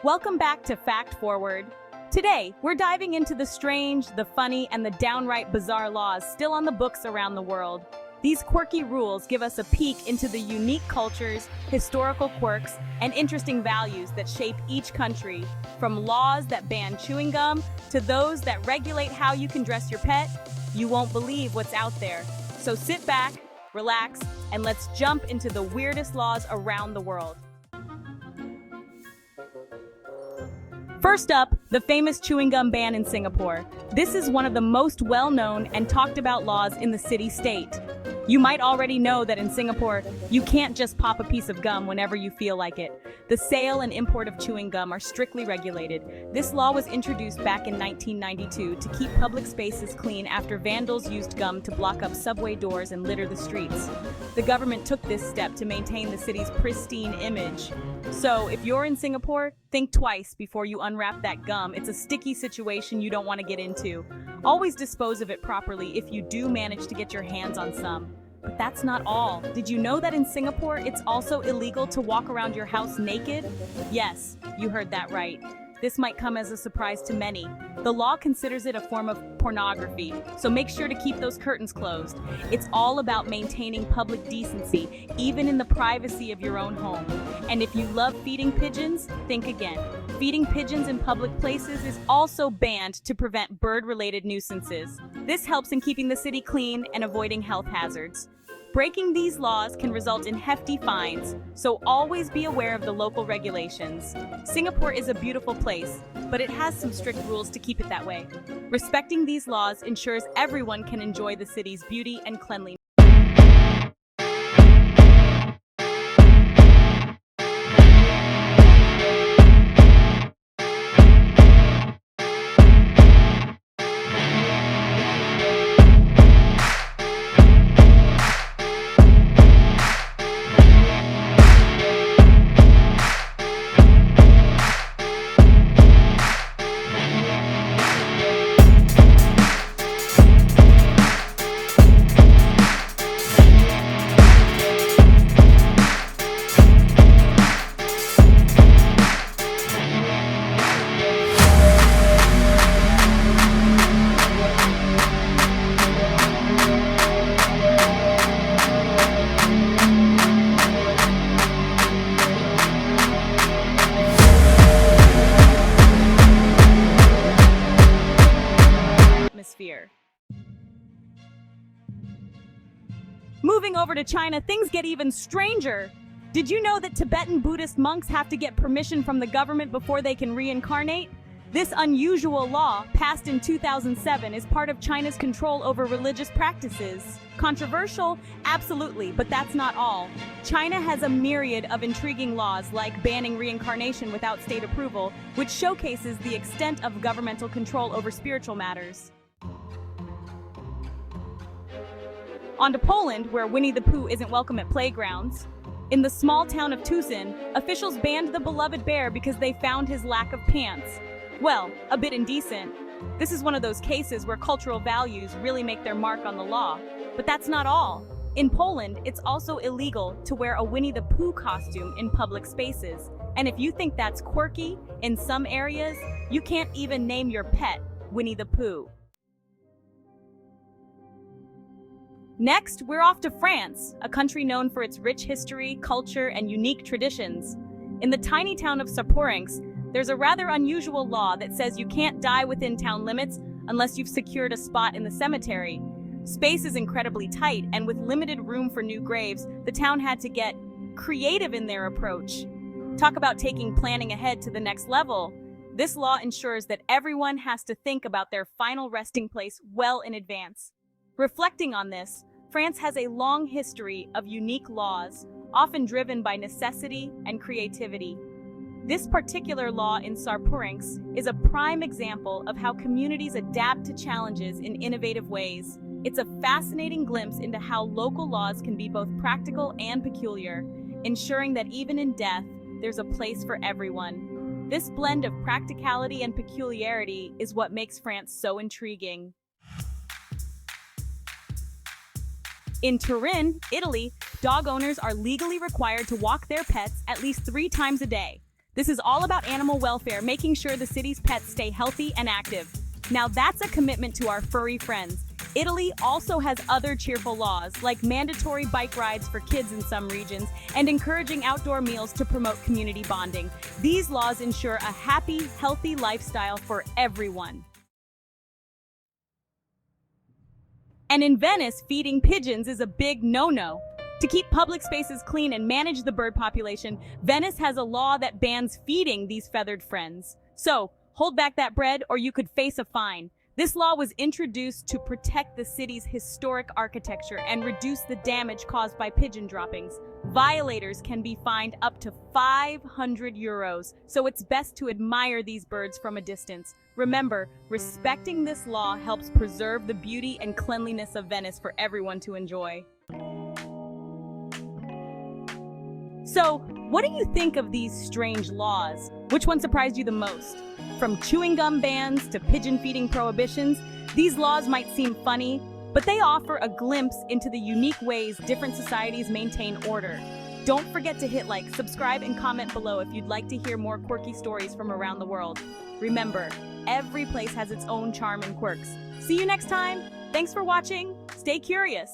Welcome back to Fact Forward. Today, we're diving into the strange, the funny, and the downright bizarre laws still on the books around the world. These quirky rules give us a peek into the unique cultures, historical quirks, and interesting values that shape each country, from laws that ban chewing gum to those that regulate how you can dress your pet. You won't believe what's out there. So sit back, relax, and let's jump into the weirdest laws around the world. First up, the famous chewing gum ban in Singapore. This is one of the most well-known and talked about laws in the city-state. You might already know that in Singapore, you can't just pop a piece of gum whenever you feel like it. The sale and import of chewing gum are strictly regulated. This law was introduced back in 1992 to keep public spaces clean after vandals used gum to block up subway doors and litter the streets. The government took this step to maintain the city's pristine image. So, if you're in Singapore, think twice before you unwrap that gum. It's a sticky situation you don't want to get into. Always dispose of it properly if you do manage to get your hands on some. But that's not all. Did you know that in Singapore, it's also illegal to walk around your house naked? Yes, you heard that right. This might come as a surprise to many. The law considers it a form of pornography, so make sure to keep those curtains closed. It's all about maintaining public decency, even in the privacy of your own home. And if you love feeding pigeons, think again. Feeding pigeons in public places is also banned to prevent bird-related nuisances. This helps in keeping the city clean and avoiding health hazards. Breaking these laws can result in hefty fines, so always be aware of the local regulations. Singapore is a beautiful place, but it has some strict rules to keep it that way. Respecting these laws ensures everyone can enjoy the city's beauty and cleanliness. Moving over to China, things get even stranger. Did you know that Tibetan Buddhist monks have to get permission from the government before they can reincarnate? This unusual law, passed in 2007, is part of China's control over religious practices. Controversial? Absolutely, but that's not all. China has a myriad of intriguing laws, like banning reincarnation without state approval, which showcases the extent of governmental control over spiritual matters. On to Poland, where Winnie the Pooh isn't welcome at playgrounds. In the small town of Tucson, officials banned the beloved bear because they found his lack of pants. Well, a bit indecent. This is one of those cases where cultural values really make their mark on the law. But that's not all. In Poland, it's also illegal to wear a Winnie the Pooh costume in public spaces. And if you think that's quirky, in some areas, you can't even name your pet Winnie the Pooh. Next, we're off to France, a country known for its rich history, culture, and unique traditions. In the tiny town of Quirks, there's a rather unusual law that says you can't die within town limits unless you've secured a spot in the cemetery. Space is incredibly tight, and with limited room for new graves, the town had to get creative in their approach. Talk about taking planning ahead to the next level. This law ensures that everyone has to think about their final resting place well in advance. Reflecting on this, France has a long history of unique laws, often driven by necessity and creativity. This particular law in Quirks is a prime example of how communities adapt to challenges in innovative ways. It's a fascinating glimpse into how local laws can be both practical and peculiar, ensuring that even in death, there's a place for everyone. This blend of practicality and peculiarity is what makes France so intriguing. In Turin, Italy, dog owners are legally required to walk their pets at least 3 times a day. This is all about animal welfare, making sure the city's pets stay healthy and active. Now that's a commitment to our furry friends. Italy also has other cheerful laws, like mandatory bike rides for kids in some regions and encouraging outdoor meals to promote community bonding. These laws ensure a happy, healthy lifestyle for everyone. And in Venice, feeding pigeons is a big no-no. To keep public spaces clean and manage the bird population, Venice has a law that bans feeding these feathered friends. So, hold back that bread or you could face a fine. This law was introduced to protect the city's historic architecture and reduce the damage caused by pigeon droppings. Violators can be fined up to 500 euros, so it's best to admire these birds from a distance. Remember, respecting this law helps preserve the beauty and cleanliness of Venice for everyone to enjoy. So, what do you think of these strange laws? Which one surprised you the most? From chewing gum bans to pigeon feeding prohibitions, these laws might seem funny, but they offer a glimpse into the unique ways different societies maintain order. Don't forget to hit like, subscribe, and comment below if you'd like to hear more quirky stories from around the world. Remember, every place has its own charm and quirks. See you next time! Thanks for watching! Stay curious!